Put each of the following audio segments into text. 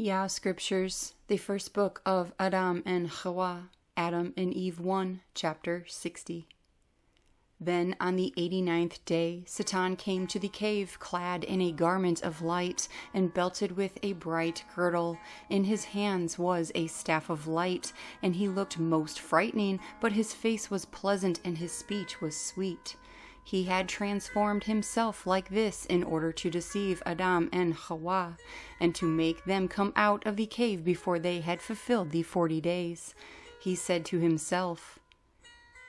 Yah Scriptures, the first book of Adam and Hawwah, Adam and Eve 1, chapter 60. Then on the 89th day, Satan came to the cave, clad in a garment of light, and belted with a bright girdle. In his hands was a staff of light, and he looked most frightening, but his face was pleasant, and his speech was sweet. He had transformed himself like this in order to deceive Adam and Hawwah, and to make them come out of the cave before they had fulfilled the 40 days. He said to himself,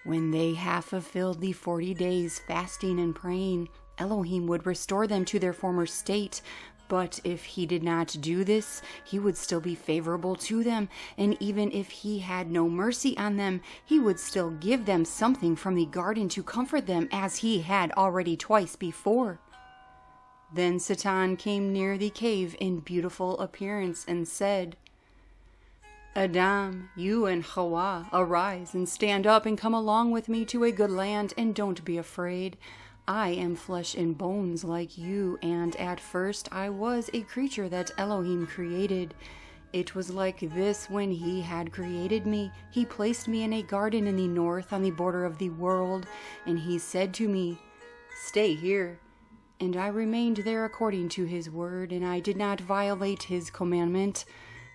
"When they have fulfilled the 40 days fasting and praying, Elohim would restore them to their former state. But if he did not do this, he would still be favorable to them, and even if he had no mercy on them, he would still give them something from the garden to comfort them, as he had already twice before." Then Satan came near the cave in beautiful appearance and said, "Adam, you and Hawwah, arise and stand up and come along with me to a good land, and don't be afraid. I am flesh and bones like you, and at first I was a creature that Elohim created. It was like this when he had created me. He placed me in a garden in the north on the border of the world, and he said to me, 'Stay here.' And I remained there according to his word, and I did not violate his commandment.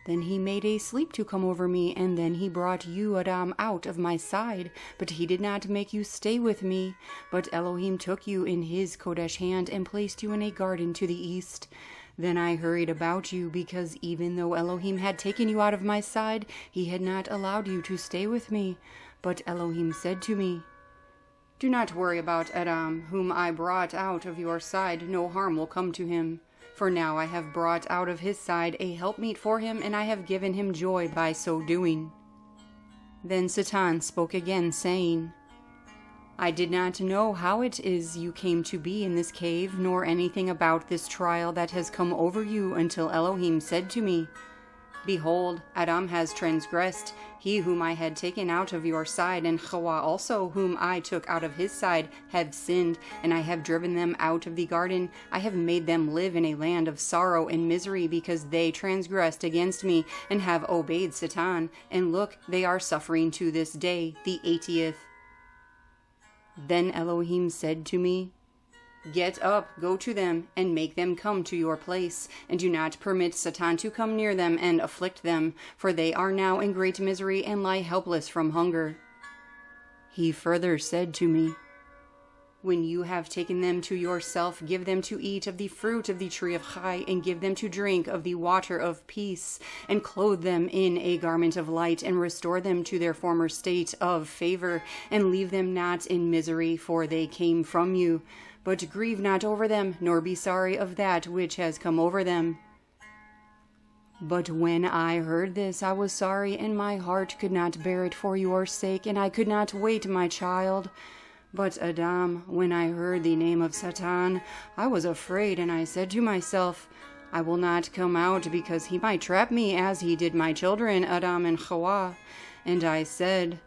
Then he made a sleep to come over me, and then he brought you, Adam, out of my side. But he did not make you stay with me. But Elohim took you in his Kodesh hand and placed you in a garden to the east. Then I hurried about you, because even though Elohim had taken you out of my side, he had not allowed you to stay with me. But Elohim said to me, 'Do not worry about Adam, whom I brought out of your side. No harm will come to him. For now I have brought out of his side a helpmeet for him, and I have given him joy by so doing.' Then Satan spoke again, saying, 'I did not know how it is you came to be in this cave, nor anything about this trial that has come over you, until Elohim said to me, Behold, Adam has transgressed, he whom I had taken out of your side, and Hawwah also, whom I took out of his side, have sinned, and I have driven them out of the garden. I have made them live in a land of sorrow and misery, because they transgressed against me, and have obeyed Satan. And look, they are suffering to this day, the 80th. Then Elohim said to me, 'Get up, go to them, and make them come to your place, and do not permit Satan to come near them and afflict them, for they are now in great misery and lie helpless from hunger.' He further said to me, 'When you have taken them to yourself, give them to eat of the fruit of the tree of Chai, and give them to drink of the water of peace, and clothe them in a garment of light, and restore them to their former state of favor, and leave them not in misery, for they came from you. But grieve not over them, nor be sorry of that which has come over them.' But when I heard this, I was sorry, and my heart could not bear it for your sake, and I could not wait, my child. But Adam, when I heard the name of Satan, I was afraid, and I said to myself, I will not come out, because he might trap me as he did my children, Adam and Hawwah. And I said,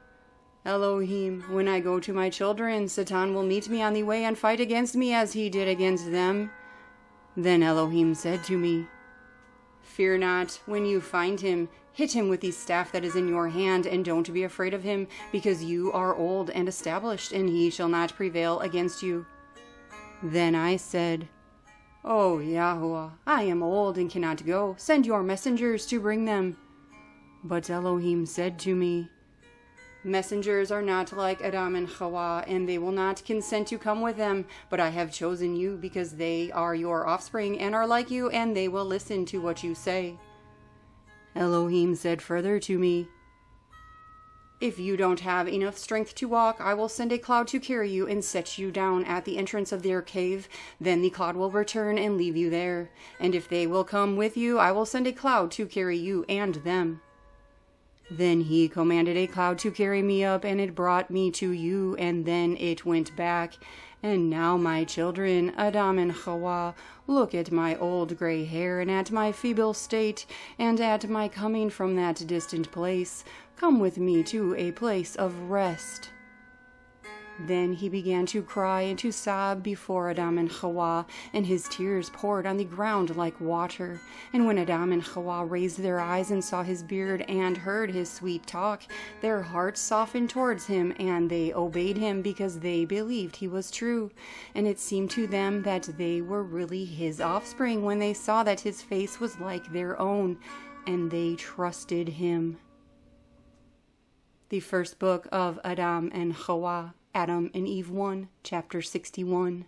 Elohim, when I go to my children, Satan will meet me on the way and fight against me as he did against them. Then Elohim said to me, 'Fear not, when you find him, hit him with the staff that is in your hand, and don't be afraid of him, because you are old and established, and he shall not prevail against you.' Then I said, 'O Yahweh, I am old and cannot go. Send your messengers to bring them.' But Elohim said to me, 'Messengers are not like Adam and Hawwah, and they will not consent to come with them. But I have chosen you, because they are your offspring and are like you, and they will listen to what you say.' Elohim said further to me, 'If you don't have enough strength to walk, I will send a cloud to carry you and set you down at the entrance of their cave. Then the cloud will return and leave you there. And if they will come with you, I will send a cloud to carry you and them.' Then he commanded a cloud to carry me up, and it brought me to you, and then it went back. And now, my children, Adam and Hawwah, look at my old gray hair, and at my feeble state, and at my coming from that distant place. Come with me to a place of rest.' Then he began to cry and to sob before Adam and Hawwah, and his tears poured on the ground like water. And when Adam and Hawwah raised their eyes and saw his beard and heard his sweet talk, their hearts softened towards him, and they obeyed him because they believed he was true. And it seemed to them that they were really his offspring when they saw that his face was like their own, and they trusted him. The first book of Adam and Hawwah, Adam and Eve 1, chapter 61.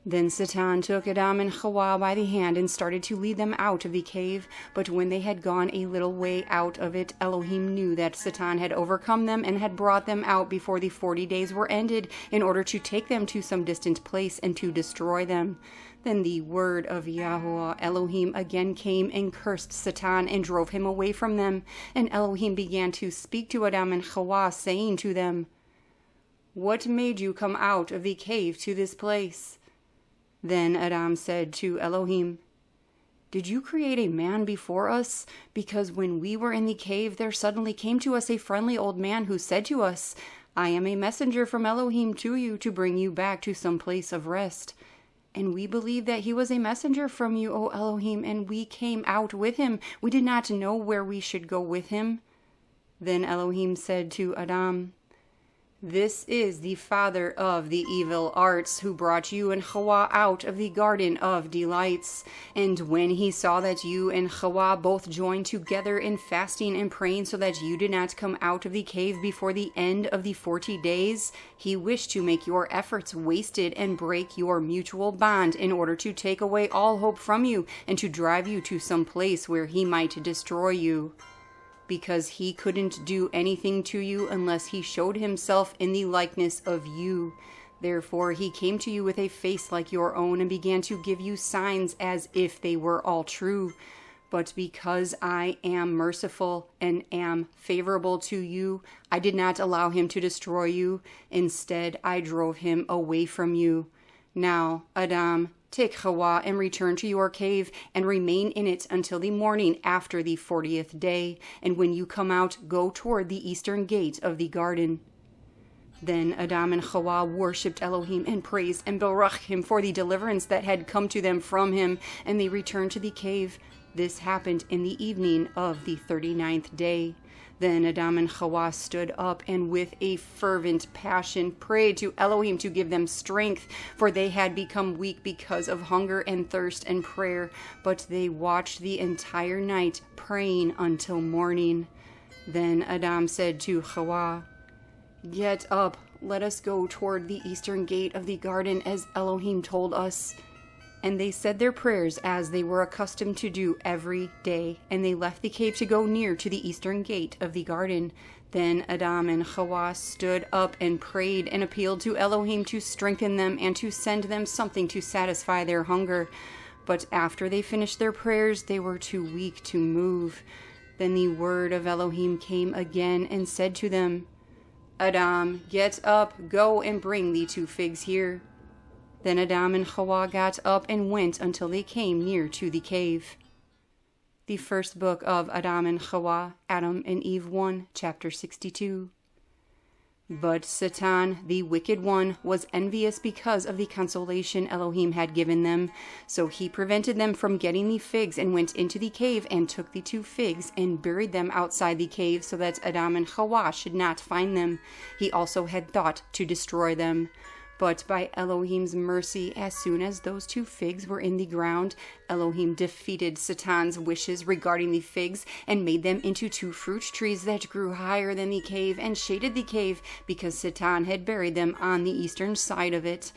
Then Satan took Adam and Hawwah by the hand and started to lead them out of the cave. But when they had gone a little way out of it, Elohim knew that Satan had overcome them and had brought them out before the 40 days were ended, in order to take them to some distant place and to destroy them. Then the word of Yahweh Elohim again came and cursed Satan and drove him away from them. And Elohim began to speak to Adam and Hawwah, saying to them, "What made you come out of the cave to this place?" Then Adam said to Elohim, "Did you create a man before us? Because when we were in the cave, there suddenly came to us a friendly old man who said to us, 'I am a messenger from Elohim to you to bring you back to some place of rest.' And we believed that he was a messenger from you, O Elohim, and we came out with him. We did not know where we should go with him." Then Elohim said to Adam, "This is the father of the evil arts, who brought you and Hawwah out of the garden of delights. And when he saw that you and Hawwah both joined together in fasting and praying, so that you did not come out of the cave before the end of the 40 days, he wished to make your efforts wasted and break your mutual bond, in order to take away all hope from you and to drive you to some place where he might destroy you. Because he couldn't do anything to you unless he showed himself in the likeness of you. Therefore he came to you with a face like your own and began to give you signs as if they were all true. But because I am merciful and am favorable to you, I did not allow him to destroy you. Instead, I drove him away from you. Now, Adam, take Hawwah and return to your cave and remain in it until the morning after the 40th day. And when you come out, go toward the eastern gate of the garden." Then Adam and Hawwah worshipped Elohim and praised and berakah him for the deliverance that had come to them from him, and they returned to the cave. This happened in the evening of the 39th day. Then Adam and Hawwah stood up and with a fervent passion prayed to Elohim to give them strength, for they had become weak because of hunger and thirst and prayer. But they watched the entire night, praying until morning. Then Adam said to Hawwah, "Get up, let us go toward the eastern gate of the garden as Elohim told us." And they said their prayers as they were accustomed to do every day, and they left the cave to go near to the eastern gate of the garden. Then Adam and Hawwah stood up and prayed and appealed to Elohim to strengthen them and to send them something to satisfy their hunger. But after they finished their prayers, they were too weak to move. Then the word of Elohim came again and said to them, "Adam, get up, go and bring the 2 figs here." Then Adam and Hawwah got up and went until they came near to the cave. The first book of Adam and Hawwah, Adam and Eve 1, chapter 62. But Satan, the wicked one, was envious because of the consolation Elohim had given them. So he prevented them from getting the figs and went into the cave and took the 2 figs and buried them outside the cave so that Adam and Hawwah should not find them. He also had thought to destroy them. But by Elohim's mercy, as soon as those 2 figs were in the ground, Elohim defeated Satan's wishes regarding the figs and made them into 2 fruit trees that grew higher than the cave and shaded the cave, because Satan had buried them on the eastern side of it.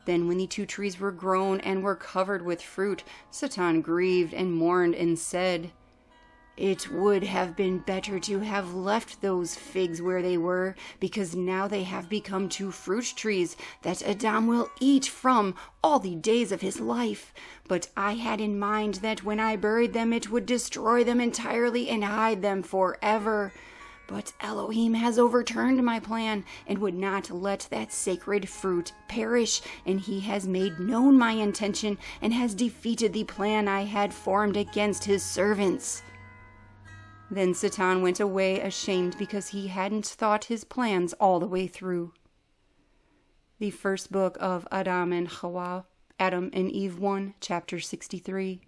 Then when the 2 trees were grown and were covered with fruit, Satan grieved and mourned and said, "It would have been better to have left those figs where they were, because now they have become 2 fruit trees that Adam will eat from all the days of his life. But I had in mind that when I buried them, it would destroy them entirely and hide them forever. But Elohim has overturned my plan and would not let that sacred fruit perish, and he has made known my intention and has defeated the plan I had formed against his servants." Then Satan went away ashamed because he hadn't thought his plans all the way through. The first book of Adam and Hawwah, Adam and Eve 1, chapter 63.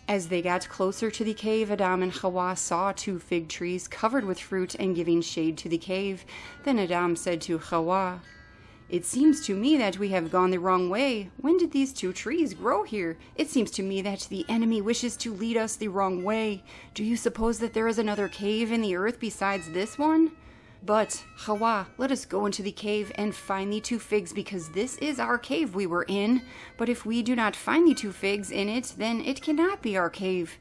As they got closer to the cave, Adam and Hawwah saw 2 fig trees covered with fruit and giving shade to the cave. Then Adam said to Hawwah, "It seems to me that we have gone the wrong way. When did these 2 trees grow here? It seems to me that the enemy wishes to lead us the wrong way. Do you suppose that there is another cave in the earth besides this one? But, Hawwah, let us go into the cave and find the 2 figs, because this is our cave we were in. But if we do not find the 2 figs in it, then it cannot be our cave."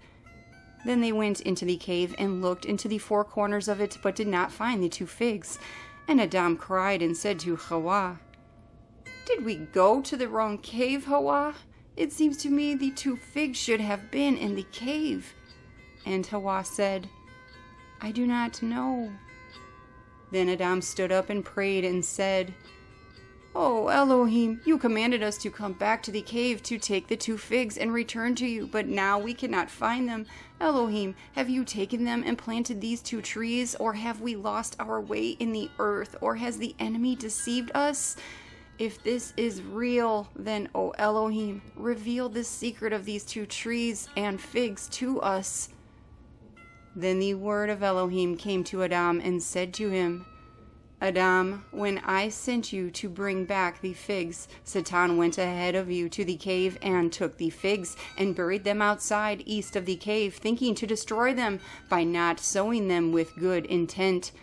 Then they went into the cave and looked into the 4 corners of it, but did not find the 2 figs. And Adam cried and said to Hawwah, "Did we go to the wrong cave, Hawwah? It seems to me the 2 figs should have been in the cave." And Hawwah said, "I do not know." Then Adam stood up and prayed and said, "Oh Elohim, you commanded us to come back to the cave to take the 2 figs and return to you, but now we cannot find them. Elohim, have you taken them and planted these 2 trees, or have we lost our way in the earth, or has the enemy deceived us? If this is real, then, O Elohim, reveal the secret of these 2 trees and figs to us." Then the word of Elohim came to Adam and said to him, "Adam, when I sent you to bring back the figs, Satan went ahead of you to the cave and took the figs and buried them outside east of the cave, thinking to destroy them by not sowing them with good intent.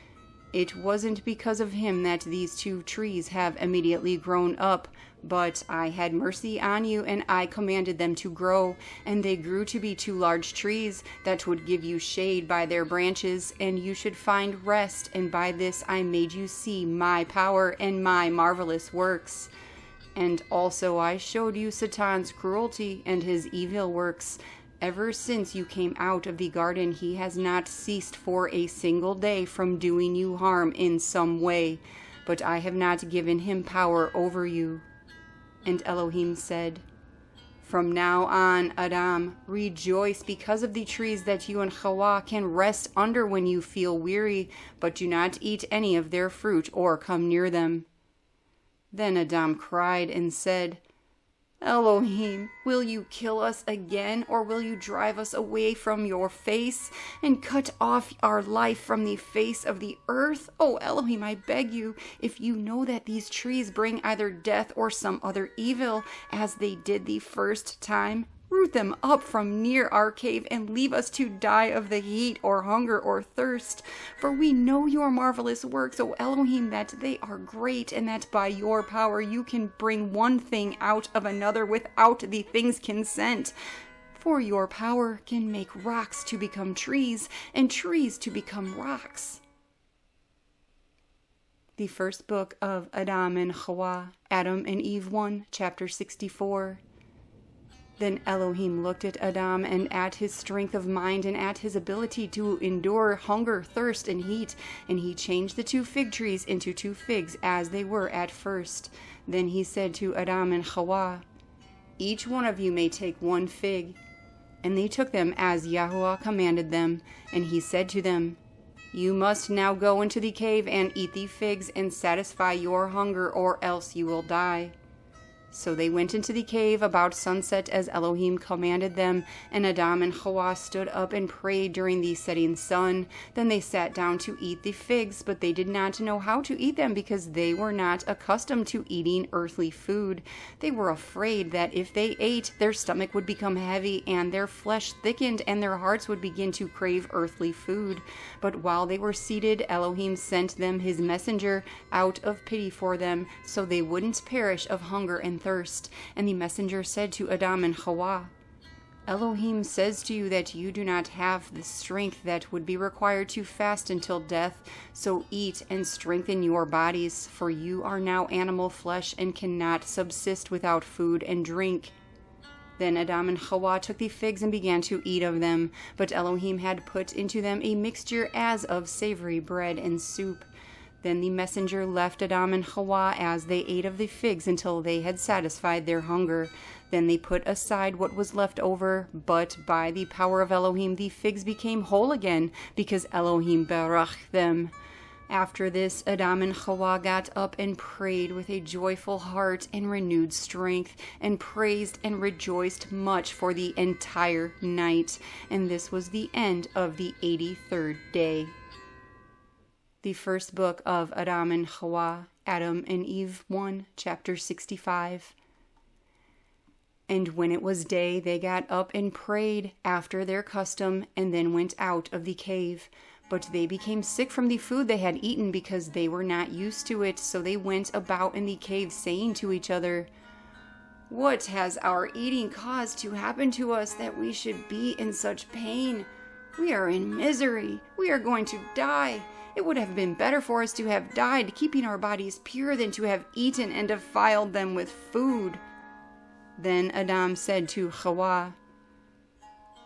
It wasn't because of him that these 2 trees have immediately grown up, but I had mercy on you, and I commanded them to grow, and they grew to be 2 large trees that would give you shade by their branches, and you should find rest, and by this I made you see my power and my marvelous works. And also I showed you Satan's cruelty and his evil works. Ever since you came out of the garden, he has not ceased for a single day from doing you harm in some way, but I have not given him power over you." And Elohim said, "From now on, Adam, rejoice because of the trees that you and Hawwah can rest under when you feel weary, but do not eat any of their fruit or come near them." Then Adam cried and said, "Elohim, will you kill us again, or will you drive us away from your face and cut off our life from the face of the earth? Oh Elohim, I beg you, if you know that these trees bring either death or some other evil, as they did the first time, root them up from near our cave and leave us to die of the heat or hunger or thirst. For we know your marvelous works, O Elohim, that they are great, and that by your power you can bring one thing out of another without the thing's consent. For your power can make rocks to become trees, and trees to become rocks." The first book of Adam and Hawwah, Adam and Eve 1, chapter 64. Then Elohim looked at Adam and at his strength of mind and at his ability to endure hunger, thirst, and heat, and he changed the 2 fig trees into 2 figs as they were at first. Then he said to Adam and Hawwah, "Each one of you may take 1 fig." And they took them as Yahweh commanded them, and he said to them, "You must now go into the cave and eat the figs and satisfy your hunger, or else you will die." So they went into the cave about sunset as Elohim commanded them, and Adam and Hawwah stood up and prayed during the setting sun. Then they sat down to eat the figs, but they did not know how to eat them because they were not accustomed to eating earthly food. They were afraid that if they ate, their stomach would become heavy and their flesh thickened and their hearts would begin to crave earthly food. But while they were seated, Elohim sent them his messenger out of pity for them, so they wouldn't perish of hunger and thirst. And the messenger said to Adam and Hawwah, "Elohim says to you that you do not have the strength that would be required to fast until death, so eat and strengthen your bodies, for you are now animal flesh and cannot subsist without food and drink." Then Adam and Hawwah took the figs and began to eat of them, but Elohim had put into them a mixture as of savory bread and soup. Then the messenger left Adam and Hawwah as they ate of the figs until they had satisfied their hunger. Then they put aside what was left over, but by the power of Elohim the figs became whole again, because Elohim berakah them. After this, Adam and Hawwah got up and prayed with a joyful heart and renewed strength, and praised and rejoiced much for the entire night. And this was the end of the 83rd day. The first book of Adam and Hawwah, Adam and Eve 1, chapter 65. And when it was day, they got up and prayed after their custom, and then went out of the cave. But they became sick from the food they had eaten, because they were not used to it. So they went about in the cave, saying to each other, "What has our eating caused to happen to us, that we should be in such pain? We are in misery. We are going to die. It would have been better for us to have died, keeping our bodies pure, than to have eaten and defiled them with food." Then Adam said to Hawwah,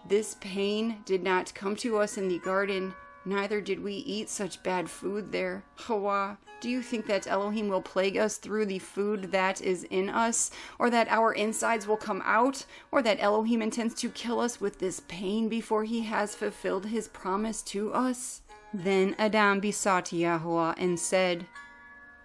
"This pain did not come to us in the garden, neither did we eat such bad food there. Hawwah, do you think that Elohim will plague us through the food that is in us, or that our insides will come out, or that Elohim intends to kill us with this pain before he has fulfilled his promise to us?" Then Adam besought Yahweh and said,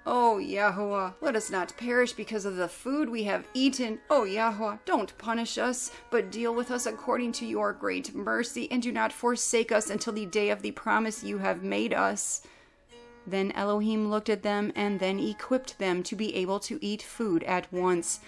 "O Yahweh, let us not perish because of the food we have eaten. O Yahweh, don't punish us, but deal with us according to your great mercy, and do not forsake us until the day of the promise you have made us." Then Elohim looked at them, and then equipped them to be able to eat food at once,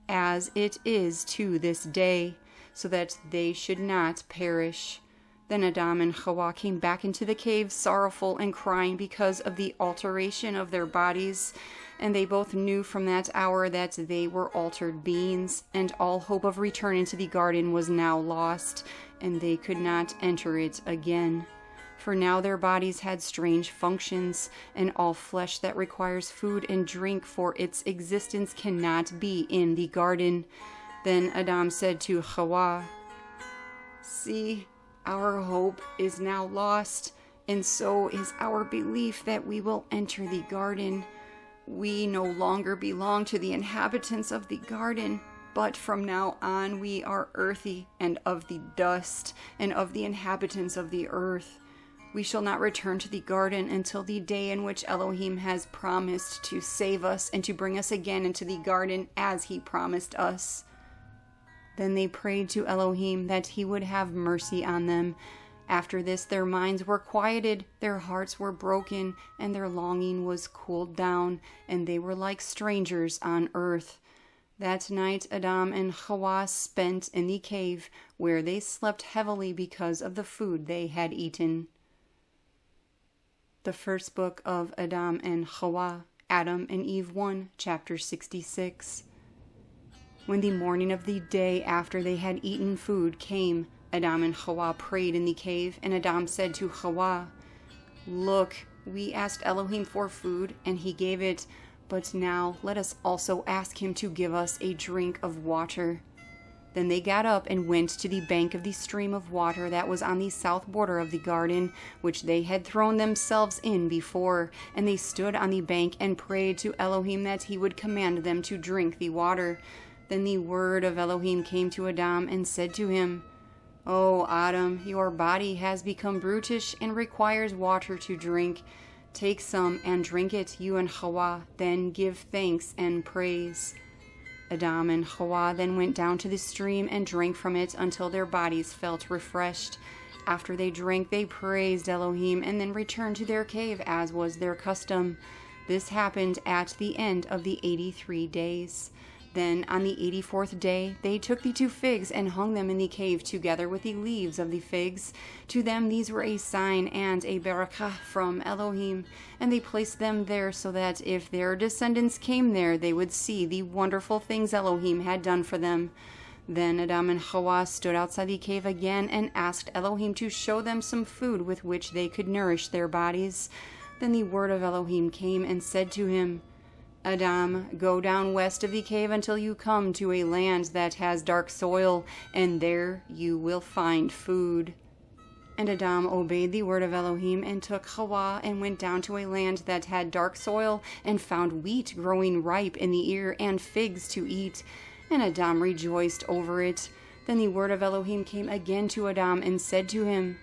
as it is to this day, so that they should not perish. Then Adam and Hawwah came back into the cave, sorrowful and crying because of the alteration of their bodies. And they both knew from that hour that they were altered beings, and all hope of return into the garden was now lost, and they could not enter it again. For now their bodies had strange functions, and all flesh that requires food and drink for its existence cannot be in the garden. Then Adam said to Hawwah, "See, our hope is now lost, and so is our belief that we will enter the garden. We no longer belong to the inhabitants of the garden, but from now on we are earthy, and of the dust, and of the inhabitants of the earth. We shall not return to the garden until the day in which Elohim has promised to save us and to bring us again into the garden as he promised us." Then they prayed to Elohim that he would have mercy on them. After this their minds were quieted, their hearts were broken, and their longing was cooled down, and they were like strangers on earth. That night Adam and Hawwah spent in the cave, where they slept heavily because of the food they had eaten. The first book of Adam and Hawwah, Adam and Eve 1, chapter 66. When the morning of the day after they had eaten food came, Adam and Hawwah prayed in the cave, and Adam said to Hawwah, "Look, we asked Elohim for food, and he gave it, but now let us also ask him to give us a drink of water." Then they got up and went to the bank of the stream of water that was on the south border of the garden, which they had thrown themselves in before, and they stood on the bank and prayed to Elohim that he would command them to drink the water. Then the word of Elohim came to Adam and said to him, "O Adam, your body has become brutish and requires water to drink. Take some and drink it, you and Hawwah, then give thanks and praise." Adam and Hawwah then went down to the stream and drank from it until their bodies felt refreshed. After they drank, they praised Elohim and then returned to their cave as was their custom. This happened at the end of the 83 days. Then on the 84th day they took the 2 figs and hung them in the cave together with the leaves of the figs. To them these were a sign and a berakah from Elohim, and they placed them there so that if their descendants came there they would see the wonderful things Elohim had done for them. Then Adam and Hawwah stood outside the cave again and asked Elohim to show them some food with which they could nourish their bodies. Then the word of Elohim came and said to him, "Adam, go down west of the cave until you come to a land that has dark soil, and there you will find food." And Adam obeyed the word of Elohim and took Hawwah and went down to a land that had dark soil and found wheat growing ripe in the ear and figs to eat. And Adam rejoiced over it. Then the word of Elohim came again to Adam and said to him,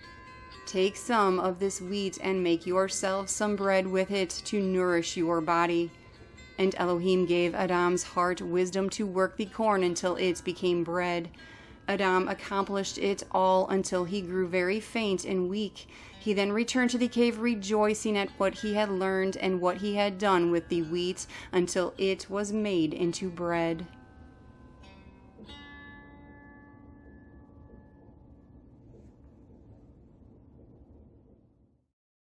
Take some of this wheat and make yourself some bread with it to nourish your body. And Elohim gave Adam's heart wisdom to work the corn until it became bread. Adam accomplished it all until he grew very faint and weak. He then returned to the cave rejoicing at what he had learned and what he had done with the wheat until it was made into bread.